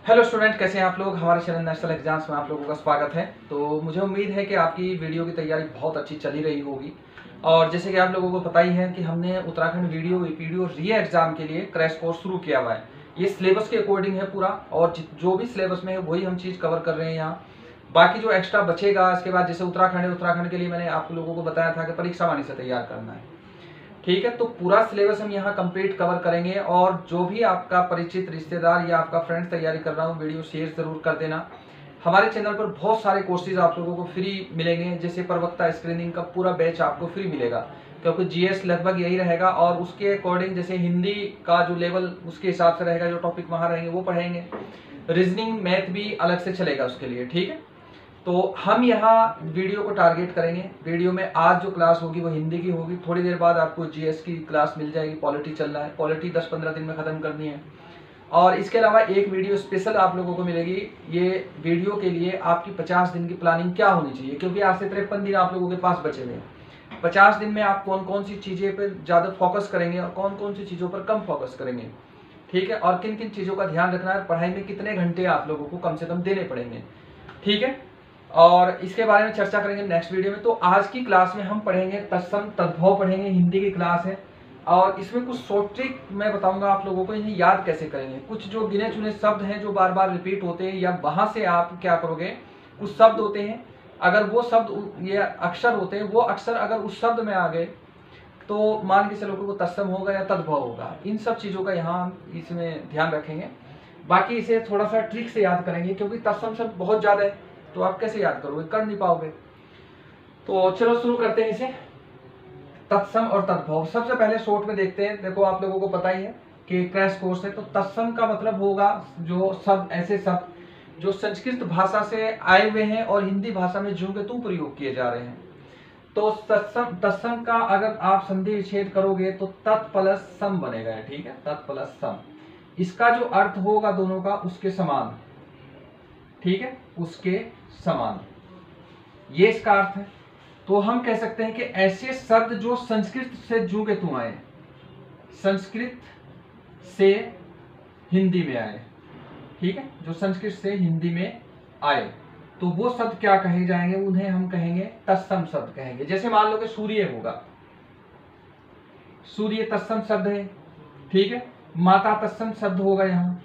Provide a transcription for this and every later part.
Hello student, कैसे हैं आप लोग। हमारे चैनल नेशनल एग्जाम्स में आप लोगों का स्वागत है। तो मुझे उम्मीद है कि आपकी वीडियो की तैयारी बहुत अच्छी चली रही होगी। और जैसे कि आप लोगों को पता ही है कि हमने उत्तराखंड वीडियो वीपीडीओ री एग्जाम के लिए क्रैश कोर्स शुरू किया हुआ है। ये सिलेबस के अकॉर्डिंग है पूरा, और जो भी सिलेबस में है वही हम चीज़ कवर कर रहे हैं यहाँ। बाकी जो एक्स्ट्रा बचेगा इसके बाद, जैसे उत्तराखंड है, उत्तराखंड के लिए मैंने आप लोगों को बताया था कि परीक्षा वाणी से तैयार करना है। ठीक है, तो पूरा सिलेबस हम यहाँ कंप्लीट कवर करेंगे। और जो भी आपका परिचित रिश्तेदार या आपका फ्रेंड्स तैयारी कर रहा हूँ, वीडियो शेयर जरूर कर देना। हमारे चैनल पर बहुत सारे कोर्सेज आप लोगों को फ्री मिलेंगे, जैसे प्रवक्ता स्क्रीनिंग का पूरा बैच आपको फ्री मिलेगा, क्योंकि जीएस लगभग यही रहेगा। और उसके अकॉर्डिंग जैसे हिंदी का जो लेवल उसके हिसाब से रहेगा, जो टॉपिक वहाँ रहेंगे वो पढ़ेंगे। रीजनिंग मैथ भी अलग से चलेगा उसके लिए। ठीक है, तो हम यहाँ वीडियो को टारगेट करेंगे। वीडियो में आज जो क्लास होगी वो हिंदी की होगी। थोड़ी देर बाद आपको जीएस की क्लास मिल जाएगी। पॉलिटी चल रहा है, पॉलिटी 10-15 दिन में ख़त्म करनी है। और इसके अलावा एक वीडियो स्पेशल आप लोगों को मिलेगी। ये वीडियो के लिए आपकी 50 दिन की प्लानिंग क्या होनी चाहिए, क्योंकि आज से 53 दिन आप लोगों के पास बचे हुए हैं। 50 दिन में आप कौन कौन सी चीज़ें पर ज़्यादा फोकस करेंगे और कौन कौन सी चीज़ों पर कम फोकस करेंगे। ठीक है, और किन किन चीज़ों का ध्यान रखना है, पढ़ाई में कितने घंटे आप लोगों को कम से कम देने पड़ेंगे। ठीक है, और इसके बारे में चर्चा करेंगे नेक्स्ट वीडियो में। तो आज की क्लास में हम पढ़ेंगे तत्सम तद्भव पढ़ेंगे, हिंदी की क्लास है। और इसमें कुछ शॉर्ट ट्रिक मैं बताऊंगा आप लोगों को, इन्हें याद कैसे करेंगे। कुछ जो गिने चुने शब्द हैं जो बार बार रिपीट होते हैं, या वहां से आप क्या करोगे, कुछ शब्द होते हैं, अगर वो शब्द ये अक्षर होते हैं, वो अक्षर अगर उस शब्द में आ गए तो मान के चलो कि वो तत्सम होगा या तद्भव होगा। इन सब चीज़ों का यहाँ हम इसमें ध्यान रखेंगे। बाकी इसे थोड़ा सा ट्रिक से याद करेंगे, क्योंकि तत्सम शब्द बहुत ज़्यादा है, तो आप कैसे याद करोगे, कर नहीं पाओगे। तो चलो शुरू करते हैं इसे। तत्सम और तद्भव सबसे पहले शॉर्ट में देखते हैं। देखो, आप लोगों को पता ही है कि क्रैश कोर्स है। तो तत्सम का मतलब होगा जो शब्द, ऐसे शब्द जो संस्कृत भाषा से आए हुए हैं और हिंदी भाषा में ज्यों के त्यों प्रयोग किए जा रहे हैं। तो तत्सम का अगर आप संधि विच्छेद करोगे तो तत् प्लस सम बनेगा। ठीक है, तत् प्लस सम, इसका जो अर्थ होगा दोनों का उसके समान। ठीक है, उसके समान, ये इसका अर्थ है। तो हम कह सकते हैं कि ऐसे शब्द जो संस्कृत से ज्यों के त्यों आए, संस्कृत से हिंदी में आए। ठीक है, जो संस्कृत से हिंदी में आए, तो वो शब्द क्या कहे जाएंगे, उन्हें हम कहेंगे तत्सम शब्द कहेंगे। जैसे मान लो कि सूर्य होगा, सूर्य तत्सम शब्द है। ठीक है, माता तत्सम शब्द होगा, यहाँ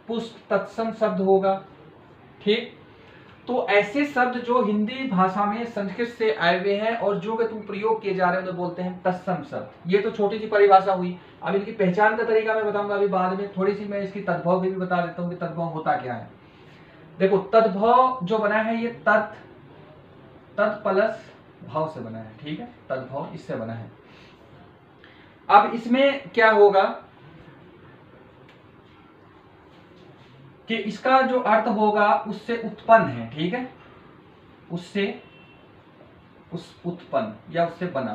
पुष्प तत्सम शब्द होगा। ठीक, तो ऐसे शब्द जो हिंदी भाषा में संस्कृत से आए हुए हैं और जो कि तुम प्रयोग किए जा रहे हैं उन्हें बोलते हैं तत्सम शब्द। ये तो छोटी सी परिभाषा हुई। अब इनकी पहचान का तरीका मैं बताऊंगा अभी बाद में। थोड़ी सी मैं इसकी तद्भव भी बता देता हूँ कि तद्भव होता क्या है। देखो, तद्भव जो बना है ये तत् प्लस भाव से बना है। ठीक है, तद्भव इससे बना है। अब इसमें क्या होगा कि इसका जो अर्थ होगा उससे उत्पन्न है। ठीक है, उससे उत्पन्न या उससे बना,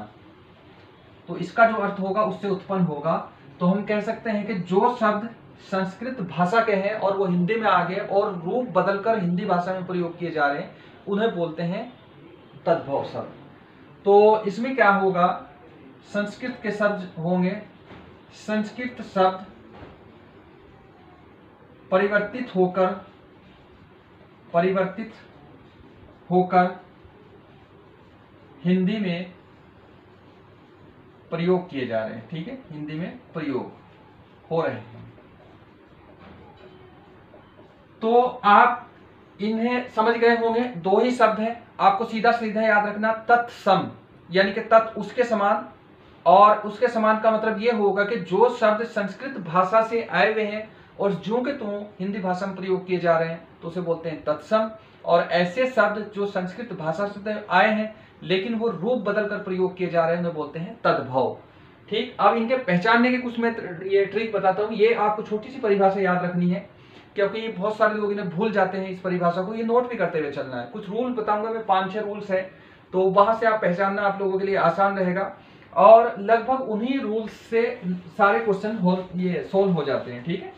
तो इसका जो अर्थ होगा उससे उत्पन्न होगा। तो हम कह सकते हैं कि जो शब्द संस्कृत भाषा के हैं और वो हिंदी में आ गए और रूप बदलकर हिंदी भाषा में प्रयोग किए जा रहे हैं, उन्हें बोलते हैं तद्भव शब्द। तो इसमें क्या होगा, संस्कृत के शब्द होंगे, संस्कृत शब्द परिवर्तित होकर हिंदी में प्रयोग किए जा रहे हैं। ठीक है, हिंदी में प्रयोग हो रहे हैं। तो आप इन्हें समझ गए होंगे। दो ही शब्द हैं, आपको सीधा सीधा याद रखना, तत्सम यानी कि तत् उसके समान, और उसके समान का मतलब यह होगा कि जो शब्द संस्कृत भाषा से आए हुए हैं और ज्यों के त्यों हिंदी भाषा में प्रयोग किए जा रहे हैं तो उसे बोलते हैं तत्सम। और ऐसे शब्द जो संस्कृत भाषा से आए हैं लेकिन वो रूप बदलकर प्रयोग किए जा रहे हैं उन्हें बोलते हैं तद्भव। ठीक, अब इनके पहचानने के कुछ मैं ये ट्रिक बताता हूँ। ये आपको छोटी सी परिभाषा याद रखनी है, क्योंकि बहुत सारे लोग इन्हें भूल जाते हैं इस परिभाषा को। ये नोट भी करते हुए चलना है। कुछ रूल बताऊंगा मैं, 5-6 रूल्स है, तो वहां से आप पहचानना आप लोगों के लिए आसान रहेगा। और लगभग उन्हीं रूल्स से सारे क्वेश्चन ये सोल्व हो जाते हैं। ठीक है,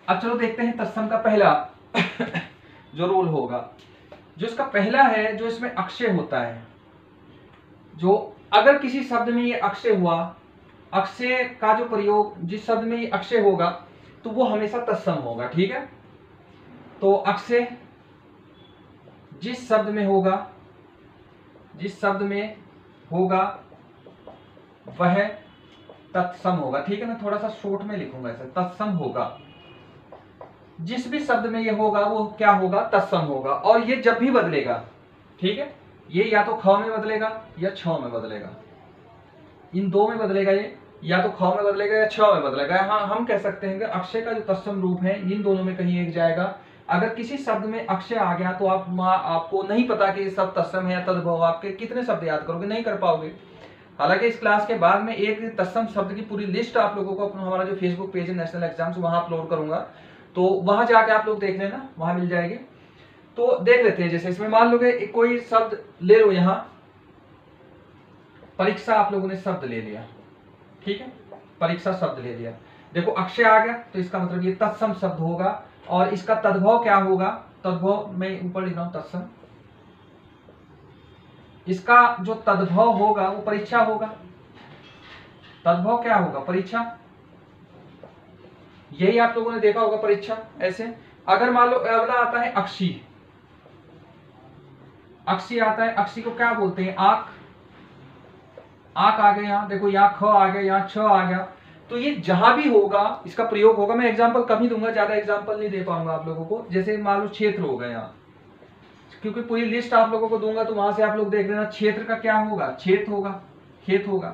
अब चलो देखते हैं तत्सम का पहला जो रूल होगा। जो इसका पहला है, जो इसमें अक्षय होता है, जो अगर किसी शब्द में ये अक्षय हुआ, अक्षय का जो प्रयोग जिस शब्द में ये अक्षय होगा तो वो हमेशा तत्सम होगा। ठीक है, तो अक्षय जिस शब्द में होगा वह तत्सम होगा। ठीक है, मैं थोड़ा सा शॉर्ट में लिखूंगा ऐसे, तत्सम होगा। जिस भी शब्द में ये होगा वो क्या होगा, तत्सम होगा। और ये जब भी बदलेगा, ठीक है, ये या तो ख में बदलेगा या छ में बदलेगा, इन दो में बदलेगा। ये या तो ख में बदलेगा या छ में बदलेगा। हाँ, हम कह सकते हैं कि अक्षय का जो तत्सम रूप है इन दोनों में कहीं एक जाएगा। अगर किसी शब्द में अक्षय आ गया तो आपको नहीं पता कि सब तत्सम है या तद्भव, आपके कितने शब्द याद करोगे, नहीं कर पाओगे। हालांकि इस क्लास के बाद में एक तत्सम शब्द की पूरी लिस्ट आप लोगों को अपना हमारा जो फेसबुक पेज है नेशनल एग्जाम्स, वहां अपलोड करूंगा, तो वहां जाके आप लोग देख लेना, वहां मिल जाएगी। तो देख लेते हैं, जैसे इसमें मान लोगे कोई शब्द ले लो, यहां परीक्षा आप लोगों ने शब्द ले लिया। ठीक है, परीक्षा शब्द ले लिया, देखो अक्षय आ गया तो इसका मतलब ये तत्सम शब्द होगा। और इसका तद्भव क्या होगा, तद्भव मैं ऊपर लिख रहा हूं तत्सम, इसका जो तद्भव होगा वो परीक्षा होगा। तद्भव क्या होगा, परीक्षा। यही आप लोगों ने देखा होगा, परीक्षा ऐसे। अगर मान लो अगला आता है अक्षी, अक्षी आता है, अक्षी को क्या बोलते हैं, आंख। आंख आ गया, यहां देखो, यहाँ ख आ गया, यहाँ छ आ गया। तो ये जहां भी होगा इसका प्रयोग होगा। मैं एग्जांपल कम ही दूंगा, ज्यादा एग्जांपल नहीं दे पाऊंगा आप लोगों को। जैसे मान लो क्षेत्र हो गया यहाँ, क्योंकि पूरी लिस्ट आप लोगों को दूंगा तो वहां से आप लोग देख लेना। क्षेत्र का क्या होगा, क्षेत्र होगा, खेत होगा।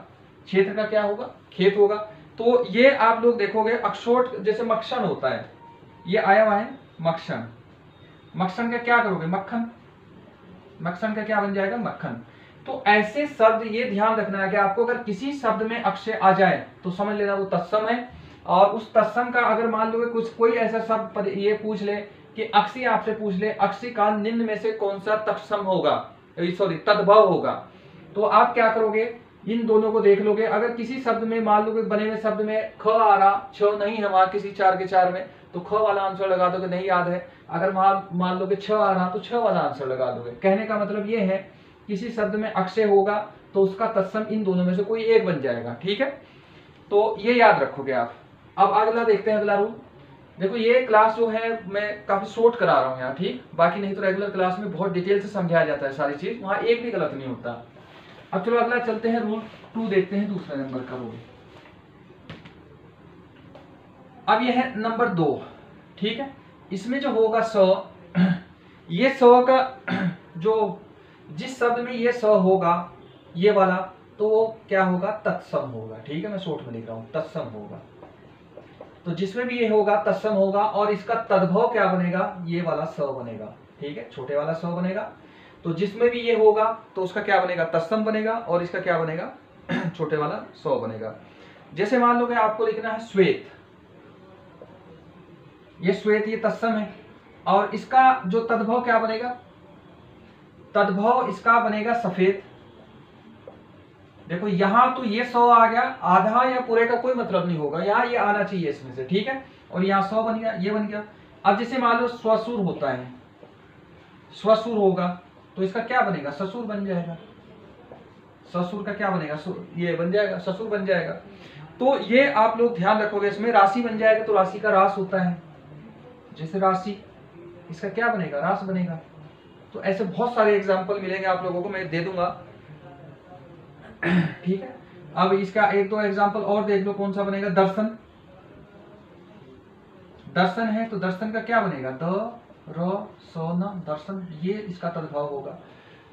क्षेत्र का क्या होगा, खेत होगा। तो ये आप लोग देखोगे अक्षोट, जैसे मक्खन होता है, ये आया हुआ है मक्खन। मक्खन का क्या करोगे, मक्खन। मक्खन का क्या बन जाएगा, मक्खन। तो ऐसे शब्द, ये ध्यान रखना है कि आपको अगर किसी शब्द में अक्षय आ जाए तो समझ लेना वो तत्सम है। और उस तत्सम का अगर मान लो कुछ कोई ऐसा शब्द ये पूछ ले कि अक्षी आपसे पूछ ले, अक्षी का निम्न में से कौन सा तत्सम होगा, सॉरी तद्भव होगा, तो आप क्या करोगे, इन दोनों को देख लोगे। अगर किसी शब्द में मान लो बने हुए शब्द में ख आ रहा, छ नहीं है वहां किसी 4 के 4 में, तो ख वाला आंसर लगा दोगे, नहीं याद है। अगर मान लो कि छ आ रहा तो छ वाला आंसर लगा दोगे। कहने का मतलब ये है, किसी शब्द में अक्षय होगा तो उसका तत्सम इन दोनों में से कोई एक बन जाएगा। ठीक है, तो ये याद रखोगे आप। अब अगला देखते हैं, अगला रूल। देखो ये क्लास जो है मैं काफी शॉर्ट करा रहा हूँ यहाँ, ठीक, बाकी नहीं तो रेगुलर क्लास में बहुत डिटेल से समझाया जाता है सारी चीज, वहां एक भी गलत नहीं होता। अब चलो अगला चलते हैं, रूल 2 देखते हैं, दूसरा नंबर का रूल। अब यह है नंबर 2। ठीक है, इसमें जो होगा स, ये स का जो जिस शब्द में ये स होगा, ये वाला, तो वो क्या होगा, तत्सम होगा। ठीक है, मैं शॉर्ट में लिख रहा हूं, तत्सम होगा। तो जिसमें भी ये होगा तत्सम होगा। और इसका तद्भव क्या बनेगा, ये वाला स बनेगा। ठीक है, छोटे वाला स बनेगा। तो जिसमें भी ये होगा तो उसका क्या बनेगा, तत्सम बनेगा। और इसका क्या बनेगा, छोटे वाला स बनेगा। जैसे मान लो कि आपको लिखना है श्वेत, ये श्वेत, ये तत्सम है। और इसका जो तद्भव क्या बनेगा, तद्भव इसका बनेगा सफेद। देखो यहां तो ये 100 आ गया, आधा या पूरे का कोई मतलब नहीं होगा, यहाँ ये आना चाहिए इसमें से। ठीक है, और यहाँ 100 बन गया, ये बन गया। अब जैसे मान लो स्वसुर होता है, स्वसुर होगा तो इसका क्या बनेगा, ससुर बन जाएगा। ससुर का क्या बनेगा, ये बन जाएगा, ससुर बन जाएगा। तो ये आप लोग ध्यान रखोगे। इसमें राशि बन जाएगा तो राशि का रास होता है, जैसे राशि, इसका क्या बनेगा, रास बनेगा। तो ऐसे बहुत सारे एग्जाम्पल मिलेंगे आप लोगों को, मैं दे दूंगा। ठीक है, अब इसका एक दो एग्जाम्पल और देख लो, कौन सा बनेगा, दर्शन। दर्शन है तो दर्शन का क्या बनेगा, द र स न, दर्शन, ये इसका तद्भव होगा।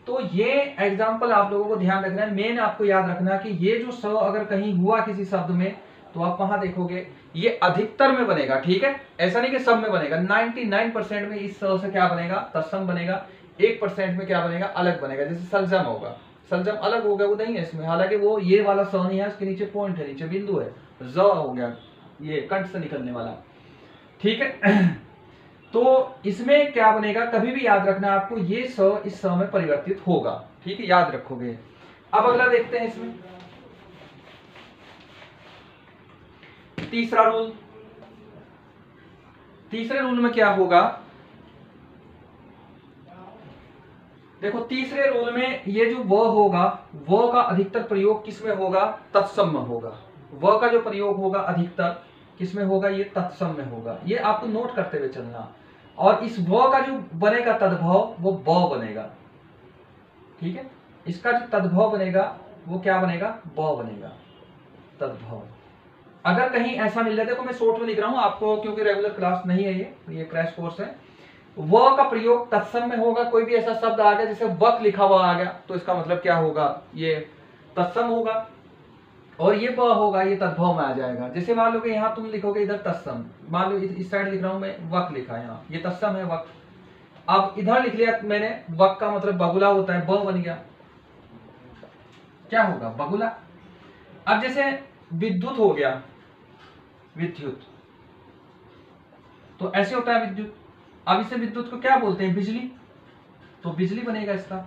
तो ये एग्जाम्पल आप लोगों को ध्यान रखना है। मेन आपको याद रखना है कि ये जो स अगर कहीं हुआ किसी शब्द में तो आप वहां देखोगे ये अधिकतर में बनेगा। ठीक है, ऐसा नहीं कि सब में बनेगा। 99% में इस स से क्या बनेगा, तत्सम बनेगा। 1% में क्या बनेगा, अलग बनेगा। जैसे सलजम होगा, सलजम अलग होगा, वो नहीं है इसमें। हालांकि वो ये वाला स नहीं है, उसके नीचे पॉइंट है, नीचे बिंदु है, ज हो गया, ये कंठ से निकलने वाला। ठीक है, तो इसमें क्या बनेगा, कभी भी याद रखना आपको, ये स इस स में परिवर्तित होगा। ठीक है, याद रखोगे। अब अगला देखते हैं, इसमें तीसरा रूल। तीसरे रूल में क्या होगा, देखो तीसरे रूल में ये जो व होगा, व का अधिकतर प्रयोग किस में होगा, तत्सम में होगा। व का जो प्रयोग होगा अधिकतर किसमें होगा, ये तत्सम में होगा। ये आपको नोट करते हुए चलना। और इस व का जो बनेगा तद्भव वो ब बनेगा, ठीक है। इसका जो तद्भव बनेगा वो क्या बनेगा, ब बनेगा, तद्भव। अगर कहीं ऐसा मिल जाए, देखो मैं शॉर्ट में लिख रहा हूं आपको क्योंकि रेगुलर क्लास नहीं है, ये क्रैश कोर्स है। व का प्रयोग तत्सम में होगा। कोई भी ऐसा शब्द आ गया जैसे वक लिखा हुआ आ गया तो इसका मतलब क्या होगा, ये तत्सम होगा। और ये ब होगा, ये तद्भव में आ जाएगा। जैसे मान लो कि यहाँ तुम लिखोगे इधर तत्सम, मान लो इस साइड लिख रहा हूं मैं, वक लिखा है यहाँ, ये तत्सम है वक। अब इधर लिख लिया मैंने, वक का मतलब बगुला होता है, ब बन गया, क्या होगा, बगुला। अब जैसे विद्युत हो गया, विद्युत, तो ऐसे होता है विद्युत। अब इसे विद्युत को क्या बोलते हैं, बिजली, तो बिजली बनेगा इसका।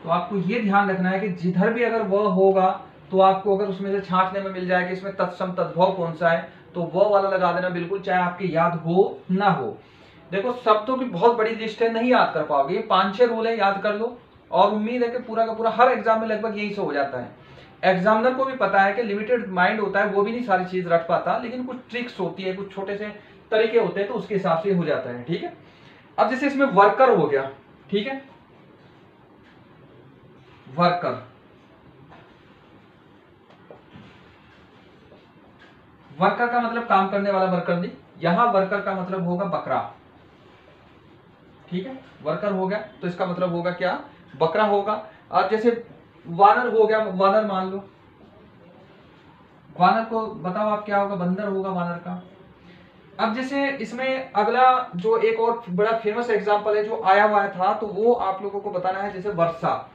तो आपको ये ध्यान रखना है कि जिधर भी अगर वह होगा तो आपको अगर उसमें से छांटने में मिल जाए कि इसमें तत्सम तद्भव कौन सा है, तो वह वाला लगा देना बिल्कुल, चाहे आपकी याद हो ना हो। देखो शब्दों की बहुत बड़ी लिस्ट है, नहीं याद कर पाओगे, 5-6 रूल है, याद कर लो। और उम्मीद है कि पूरा का पूरा हर एग्जाम में लगभग यही से हो जाता है। एग्जामिनर को भी पता है कि लिमिटेड माइंड होता है, वो भी नहीं सारी चीज रट पाता, लेकिन कुछ ट्रिक्स होती है, कुछ छोटे से तरीके होते हैं, तो उसके हिसाब से हो जाता है, ठीक है। अब जैसे इसमें वर्कर हो गया, ठीक है, वर्कर, वर्कर का मतलब काम करने वाला वर्कर नहीं, यहां वर्कर का मतलब होगा बकरा, ठीक है। वर्कर हो गया तो इसका मतलब होगा क्या, बकरा होगा। अब जैसे वानर हो गया, वानर मान लो, वानर को बताओ आप क्या होगा, बंदर होगा वानर का। अब जैसे इसमें अगला जो एक और बड़ा फेमस एग्जांपल है जो आया हुआ था, तो वो आप लोगों को बताना है, जैसे वर्षा।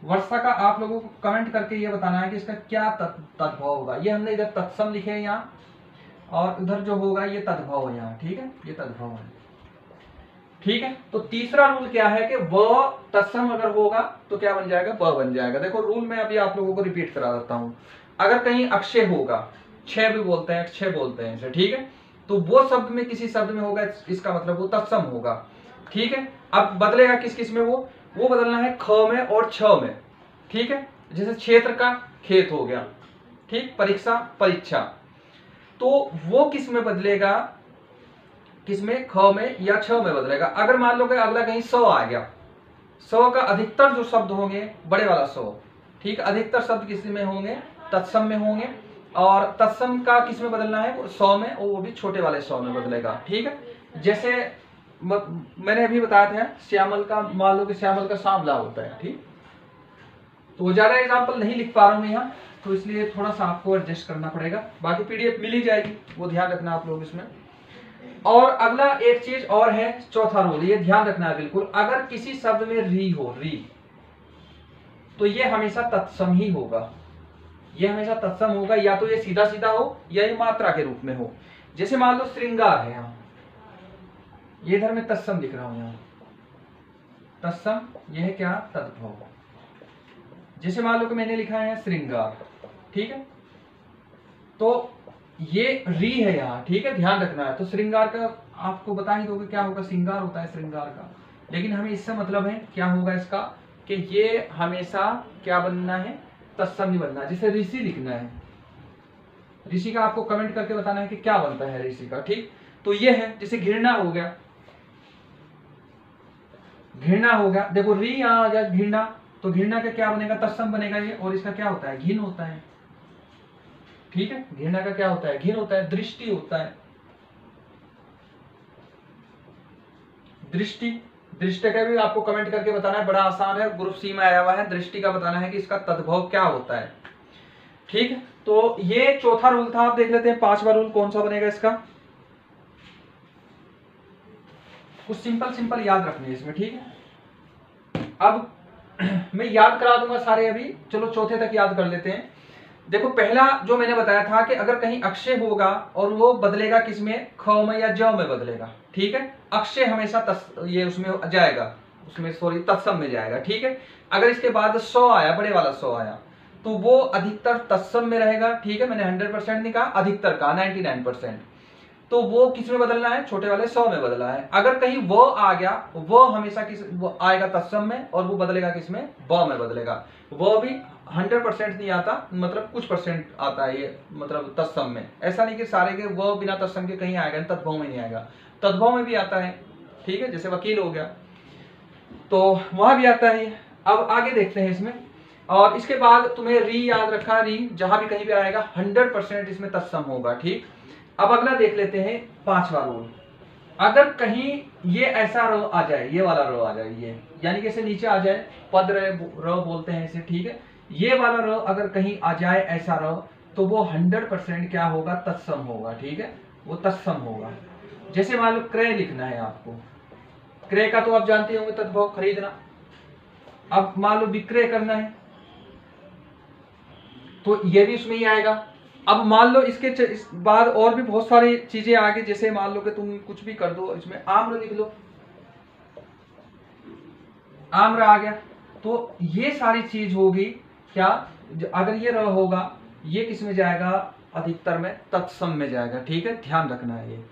वर्षा का आप लोगों को कमेंट करके ये बताना है कि इसका क्या तद्भव होगा। ये हमने इधर तत्सम लिखे हैं यहाँ, और उधर जो होगा ये तद्भव है यहाँ, ठीक है, ये तद्भव है, ठीक है। तो तीसरा रूल क्या है कि व तत्सम अगर होगा तो क्या बन जाएगा, ब बन जाएगा। देखो रूल मैं अभी आप लोगों को रिपीट करा देता हूं। अगर कहीं अक्षय होगा, क्षय भी बोलते हैं, अक्षय बोलते हैं इसे, ठीक है, तो वो शब्द में किसी शब्द में होगा, इसका मतलब वो तत्सम होगा, ठीक है। अब बदलेगा किस किस में, वो बदलना है ख में और छ में, ठीक है। जैसे क्षेत्र का खेत हो गया, ठीक, परीक्षा परीक्षा, तो वो किस में बदलेगा, किसमें, ख में या छ में बदलेगा। अगर मान लो कि अगला कहीं सौ आ गया, सौ का अधिकतर जो शब्द होंगे बड़े वाला सौ, ठीक, अधिकतर शब्द किस में होंगे, तत्सम में होंगे। और तत्सम का किस में बदलना है, 100 में, और वो भी छोटे वाले 100 में बदलेगा, ठीक है। जैसे मैंने अभी बताया था श्यामल का, मान लो कि श्यामल का सांवला होता है, ठीक। तो ज्यादा एग्जाम्पल नहीं लिख पा रहा हूं यहाँ, तो इसलिए थोड़ा सा आपको एडजस्ट करना पड़ेगा। बाकी पीडीएफ मिल ही जाएगी, वो ध्यान रखना आप लोग इसमें। और अगला एक चीज और है, चौथा रूल, ये ध्यान रखना है बिल्कुल, अगर किसी शब्द में री हो, री, तो ये हमेशा तत्सम ही होगा, ये हमेशा तत्सम होगा, या तो ये सीधा सीधा हो या ये मात्रा के रूप में हो। जैसे मान लो श्रृंगार है यहाँ, ये इधर मैं तत्सम लिख रहा हूं यहाँ, तत्सम, ये है क्या, तद्भव। जैसे मान लो कि मैंने लिखा है श्रृंगार, ठीक है, तो ये री है यहाँ, ठीक है, ध्यान रखना है। तो श्रृंगार का आपको बता ही दोगे क्या होगा, श्रृंगार होता है श्रृंगार का, लेकिन हमें इससे मतलब है क्या होगा इसका, कि ये हमेशा क्या बनना है, तत्सम ही बनना है। जैसे ऋषि लिखना है, ऋषि का आपको कमेंट करके बताना है कि क्या बनता है ऋषि का, ठीक। तो ये है, जैसे घृणा हो गया, घृणा हो गया, देखो री यहाँ आ गया, घृणा, तो घृणा का क्या बनेगा, तत्सम बनेगा ये, और इसका क्या होता है, घिन होता है, ठीक है। घृणा का क्या होता है, घिन होता है। दृष्टि होता है, दृष्टि, दृष्टि का भी आपको कमेंट करके बताना है, बड़ा आसान है, ग्रुप सी में आया हुआ है। दृष्टि का बताना है कि इसका तद्भव क्या होता है, ठीक है। तो ये चौथा रूल था। आप देख लेते हैं पांचवा रूल कौन सा बनेगा इसका। कुछ सिंपल सिंपल याद रखनी है इसमें, ठीक है। अब मैं याद करा दूंगा सारे, अभी चलो चौथे तक याद कर लेते हैं। देखो पहला जो मैंने बताया था कि अगर कहीं अक्षय होगा और वो बदलेगा किसमें, ख में या ज में बदलेगा, ठीक है। अक्षय हमेशा ये उसमें जाएगा, उसमें सॉरी तत्सम में जाएगा, ठीक है। अगर इसके बाद 100 आया, बड़े वाला 100 आया, तो वो अधिकतर तत्सम में रहेगा, ठीक है। मैंने 100% नहीं कहा, अधिकतर कहा, 99%। तो वो किस में बदलना है, छोटे वाले स में बदलना है। अगर कहीं वो आ गया, वो हमेशा वो आएगा तत्सम में, और वो बदलेगा किसमें, ब में बदलेगा। वो भी 100% नहीं आता, मतलब कुछ परसेंट आता है ये, मतलब तत्सम में। ऐसा नहीं कि सारे के वो बिना तत्सम के कहीं आएगा, तद्भव में नहीं आएगा, तद्भव में भी आता है। ठीक है, जैसे वकील हो गया तो वहां भी आता है। अब आगे देखते हैं इसमें। और इसके बाद तुम्हें री याद रखा, री जहां भी कहीं भी आएगा 100% इसमें तत्सम होगा। ठीक, अब अगला देख लेते हैं 5वां रूल। अगर कहीं ये ऐसा रो आ जाए, ये वाला रो आ जाए, ये यानी कि इसे नीचे आ जाए, पद रो बोलते हैं इसे। ठीक है, ये वाला रो अगर कहीं आ जाए ऐसा रो, तो वो 100% क्या होगा, तत्सम होगा। ठीक है, वो तत्सम होगा। जैसे मान लो क्रय लिखना है आपको, क्रय का तो आप जानते होंगे तद्भव, खरीदना। अब मान लो विक्रय करना है, तो ये भी उसमें ही आएगा। अब मान लो इसके इस बाद और भी बहुत सारी चीजें आगे, जैसे मान लो कि तुम कुछ भी कर दो, इसमें आम्र लिख लो, आम्र आ गया। तो ये सारी चीज होगी क्या, अगर ये र होगा, ये किस में जाएगा, अधिकतर में तत्सम में जाएगा। ठीक है, ध्यान रखना है ये।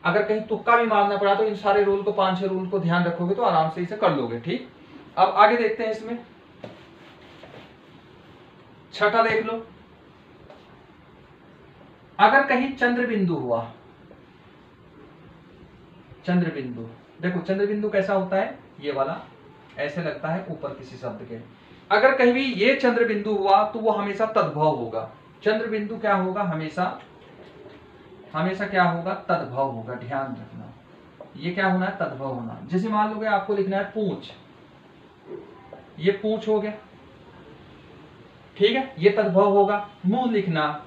अगर कहीं तुक्का भी मारना पड़ा तो इन सारे रूल को, 5-6 रूल को ध्यान रखोगे तो आराम से इसे कर लोगे। ठीक, अब आगे देखते हैं इसमें। छठा देख लो, अगर कहीं चंद्र बिंदु हुआ, चंद्र बिंदु, देखो चंद्र बिंदु कैसा होता है, ये वाला ऐसे लगता है ऊपर किसी शब्द के। अगर कहीं भी ये चंद्र बिंदु हुआ तो वो हमेशा तद्भव होगा। चंद्र बिंदु क्या होगा, हमेशा हमेशा क्या होगा, तद्भव होगा। ध्यान रखना, ये क्या होना है, तद्भव होना। जैसे मान लो आपको लिखना है पूंछ, ये पूंछ हो गया। ठीक है, ये तद्भव होगा। मुंह लिखना,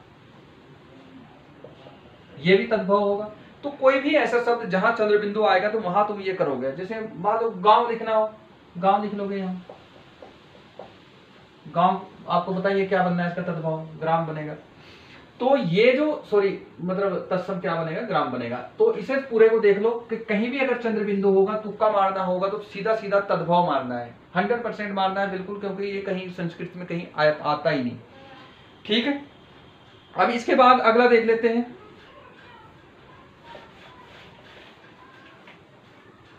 ये भी तद्भव होगा। तो कोई भी ऐसा शब्द जहां चंद्र बिंदु आएगा तो वहां तुम ये करोगे। जैसे मान लो गांव लिखना हो, गांव लिख लोगे। यहाँ गांव आपको पता है ये क्या बनना है, इसका तद्भव ग्राम बनेगा। तो ये जो मतलब तत्सम क्या बनेगा, ग्राम बनेगा। तो इसे पूरे को देख लो कि कहीं भी अगर चंद्र बिंदु होगा, तुक्का मारना होगा तो सीधा सीधा तद्भव मारना है, 100% मारना है बिल्कुल, क्योंकि ये कहीं संस्कृत में कहीं आता ही नहीं। ठीक है, अब इसके बाद अगला देख लेते हैं।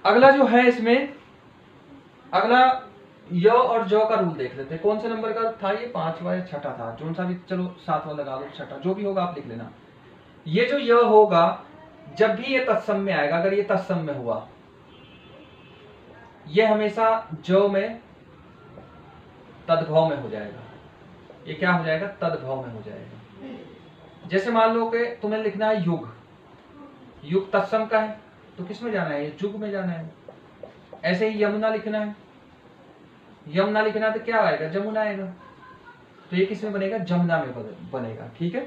अगला जो है इसमें, अगला य और ज का रूल देख लेते हैं। कौन से नंबर का था ये, 5वां या 6ठा था, जो सा भी, चलो 7वां लगा लो, 6ठा जो भी होगा आप लिख लेना। ये जो य होगा, जब भी ये तत्सम में आएगा, अगर ये तत्सम में हुआ, ये हमेशा ज में तद्भव में हो जाएगा। ये क्या हो जाएगा, तद्भव में हो जाएगा। जैसे मान लो कि तुम्हें लिखना है युग, युग तत्सम का है तो किस में जाना है, ये जुग में जाना है। ऐसे ही यमुना लिखना है, यमुना लिखना है तो क्या आएगा, जमुना आएगा। तो ये किस में बनेगा, जमुना में बनेगा। ठीक है,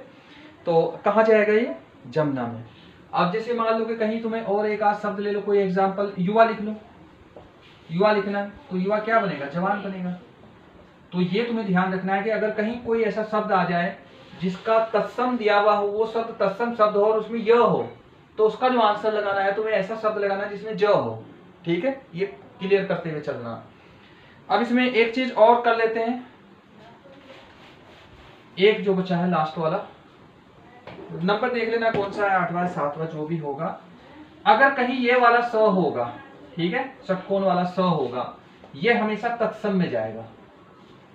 तो कहाँ जाएगा ये, जमुना में। अब जैसे मान लो कि कहीं तुम्हें और एक आध शब्द ले लो, कोई एग्जांपल, युवा लिख लो, युवा लिखना है तो युवा क्या बनेगा, जवान बनेगा। तो ये तुम्हें ध्यान रखना है कि अगर कहीं कोई ऐसा शब्द आ जाए जिसका तत्सम दिया हुआ हो, वो शब्द तत्सम शब्द हो और उसमें य हो, तो उसका जो आंसर लगाना है तुम्हें ऐसा शब्द लगाना है जिसमें ज हो। ठीक है, ये क्लियर करते हुए चलना। अब इसमें एक चीज और कर लेते हैं, एक जो बचा है लास्ट वाला नंबर देख लेना कौन सा है, 8वां 7वां जो भी होगा। अगर कहीं ये वाला स होगा, ठीक है, षटकोण वाला स होगा, ये हमेशा तत्सम में जाएगा।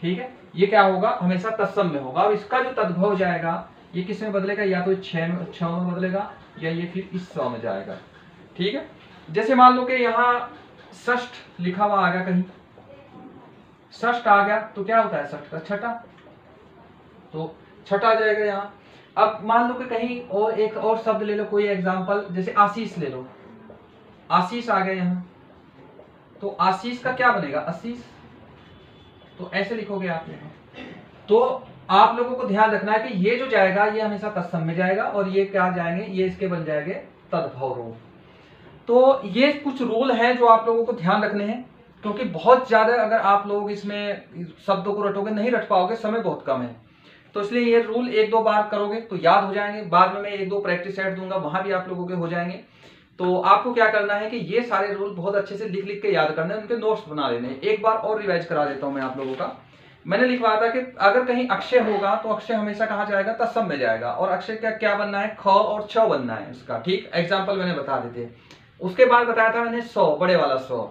ठीक है, ये क्या होगा, हमेशा तत्सम में होगा। अब इसका जो तद्भव जाएगा, ये किस में बदलेगा, या तो 6 में बदलेगा, या ये फिर इस 100 में जाएगा। ठीक है, जैसे मान लो कि यहाँ षष्ठ लिखा हुआ आ गया, कहीं षष्ठ आ गया तो क्या होता है, षष्ठ का छठा, तो छठा आ जाएगा यहाँ। अब मान लो कि कहीं और एक और शब्द ले लो, कोई एग्जांपल, जैसे आशीष ले लो, आशीष आ गया यहाँ, तो आशीष का क्या बनेगा, आशीष, तो ऐसे लिखोगे आप यहाँ। तो आप लोगों को ध्यान रखना है कि ये जो जाएगा ये हमेशा तत्सम में जाएगा, और ये क्या जाएंगे, ये इसके बन जाएंगे तद्भव रूप। तो ये कुछ रूल हैं जो आप लोगों को ध्यान रखने हैं, क्योंकि बहुत ज्यादा अगर आप लोग इसमें शब्दों को रटोगे, नहीं रट पाओगे, समय बहुत कम है। तो इसलिए ये रूल 1-2 बार करोगे तो याद हो जाएंगे। बाद में मैं 1-2 प्रैक्टिस सेट दूंगा, वहां भी आप लोगों के हो जाएंगे। तो आपको क्या करना है कि ये सारे रूल बहुत अच्छे से लिख लिख के याद करने हैं, उनके नोट्स बना लेने हैं। एक बार और रिवाइज करा देता हूं मैं आप लोगों का। मैंने लिखवाया था कि अगर कहीं अक्षय होगा तो अक्षय हमेशा कहा जाएगा तत्सम में जाएगा, और अक्षय का क्या बनना है, ख और छ बनना है उसका। ठीक, एग्जाम्पल मैंने बता देते। उसके बाद बताया था मैंने सौ, बड़े वाला सौ,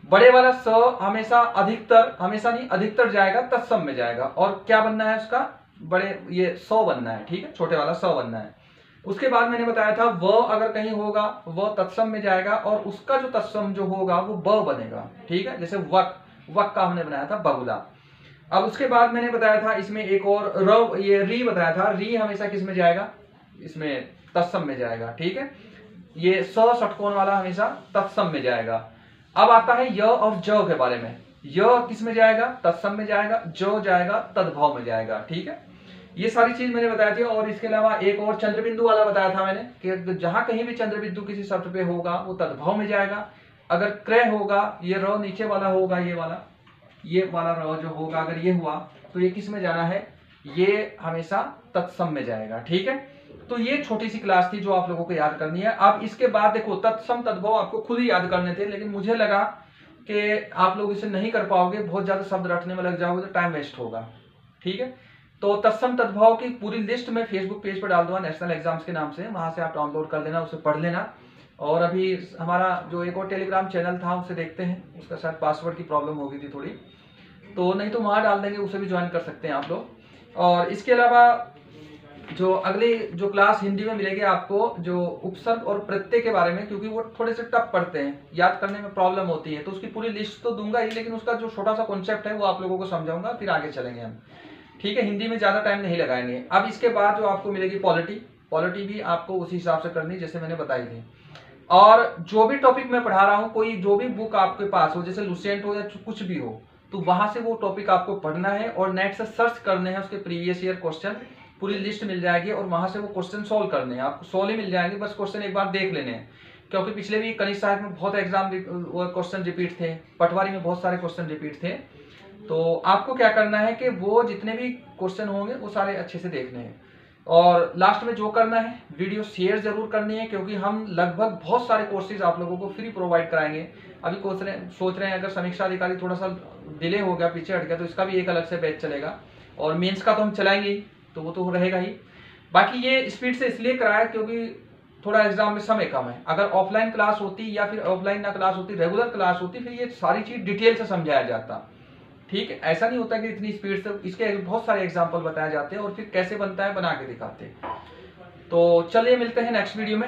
बड़े वाला सौ हमेशा अधिकतर, हमेशा नहीं अधिकतर जाएगा तत्सम में जाएगा, और क्या बनना है उसका, बड़े ये सौ बनना है। ठीक है, छोटे वाला सौ बनना है। उसके बाद मैंने बताया था व अगर कहीं होगा वह तत्सम में जाएगा, और उसका जो तत्सम जो होगा वो ब बनेगा। ठीक है, जैसे वक, वक का हमने बनाया था बगुला। अब उसके बाद मैंने बताया था इसमें एक और र, ये री बताया था, री हमेशा किस में जाएगा, इसमें तत्सम में जाएगा। ठीक है, ये स षटकोण वाला हमेशा तत्सम में जाएगा। अब आता है य और ज के बारे में। य किस में जाएगा, तत्सम में जाएगा, जो जाएगा तद्भव में जाएगा। ठीक है, ये सारी चीज मैंने बताई थी। और इसके अलावा एक और चंद्रबिंदु वाला बताया था मैंने कि जहां कहीं भी चंद्रबिंदु किसी शब्द पे होगा वो तद्भव में जाएगा। अगर क्रय होगा, ये र नीचे वाला होगा, ये वाला र जो होगा, अगर ये हुआ तो ये किस में जाना है, ये हमेशा तत्सम में जाएगा। ठीक है, तो ये छोटी सी क्लास थी जो आप लोगों को याद करनी है। अब इसके बाद देखो तत्सम तद्भव आपको खुद ही याद करने थे, लेकिन मुझे लगा कि आप लोग इसे नहीं कर पाओगे, बहुत ज्यादा शब्द रटने में लग जाओगे तो टाइम वेस्ट होगा। ठीक है, तो तत्सम तद्भव की पूरी लिस्ट मैं फेसबुक पेज पर डाल दूंगा नेशनल एग्जाम्स के नाम से, वहां से आप डाउनलोड कर लेना, उसे पढ़ लेना। और अभी हमारा जो एक और टेलीग्राम चैनल था उसे देखते हैं, उसका शायद पासवर्ड की प्रॉब्लम हो गई थी थोड़ी, तो नहीं तो वहां डाल देंगे, उसे भी ज्वाइन कर सकते हैं आप लोग। और इसके अलावा जो अगली जो क्लास हिंदी में मिलेगी आपको, जो उपसर्ग और प्रत्यय के बारे में, क्योंकि वो थोड़े से टफ पढ़ते हैं, याद करने में प्रॉब्लम होती है, तो उसकी पूरी लिस्ट तो दूंगा ही, लेकिन उसका जो छोटा सा कॉन्सेप्ट है वो आप लोगों को समझाऊंगा, फिर आगे चलेंगे हम। ठीक है, हिंदी में ज्यादा टाइम नहीं लगाएंगे। अब इसके बाद जो आपको मिलेगी पॉलिटी, पॉलिटी भी आपको उसी हिसाब से करनी जैसे मैंने बताई थी। और जो भी टॉपिक मैं पढ़ा रहा हूँ, कोई जो भी बुक आपके पास हो, जैसे लुसेंट हो या कुछ भी हो, तो वहां से वो टॉपिक आपको पढ़ना है और नेट से सर्च करने हैं, उसके प्रीवियस ईयर क्वेश्चन पूरी लिस्ट मिल जाएगी, और वहां से वो क्वेश्चन सोल्व करने हैं। आपको सोल्व ही मिल जाएंगे, बस क्वेश्चन एक बार देख लेने हैं, क्योंकि पिछले भी कनिष्ठ साहित्य में बहुत एग्जाम क्वेश्चन रिपीट थे, पटवारी में बहुत सारे क्वेश्चन रिपीट थे। तो आपको क्या करना है कि वो जितने भी क्वेश्चन होंगे वो सारे अच्छे से देखने हैं। और लास्ट में जो करना है, वीडियो शेयर जरूर करनी है, क्योंकि हम लगभग बहुत सारे कोर्सेज आप लोगों को फ्री प्रोवाइड कराएंगे। अभी सोच रहे हैं अगर समीक्षा अधिकारी थोड़ा सा डिले हो गया, पीछे हट गया, तो इसका भी एक अलग से बैच चलेगा। और मेंस का तो हम चलाएंगे ही, तो वो तो रहेगा ही। बाकी ये स्पीड से इसलिए कराया क्योंकि थोड़ा एग्जाम में समय कम है। अगर ऑफलाइन क्लास होती या फिर ऑफलाइन ना क्लास होती, रेगुलर क्लास होती, फिर ये सारी चीज डिटेल से समझाया जाता। ठीक है, ऐसा नहीं होता कि इतनी स्पीड से, इसके बहुत सारे एग्जाम्पल बताए जाते हैं और फिर कैसे बनता है बना के दिखाते हैं। तो चलिए मिलते हैं नेक्स्ट वीडियो में।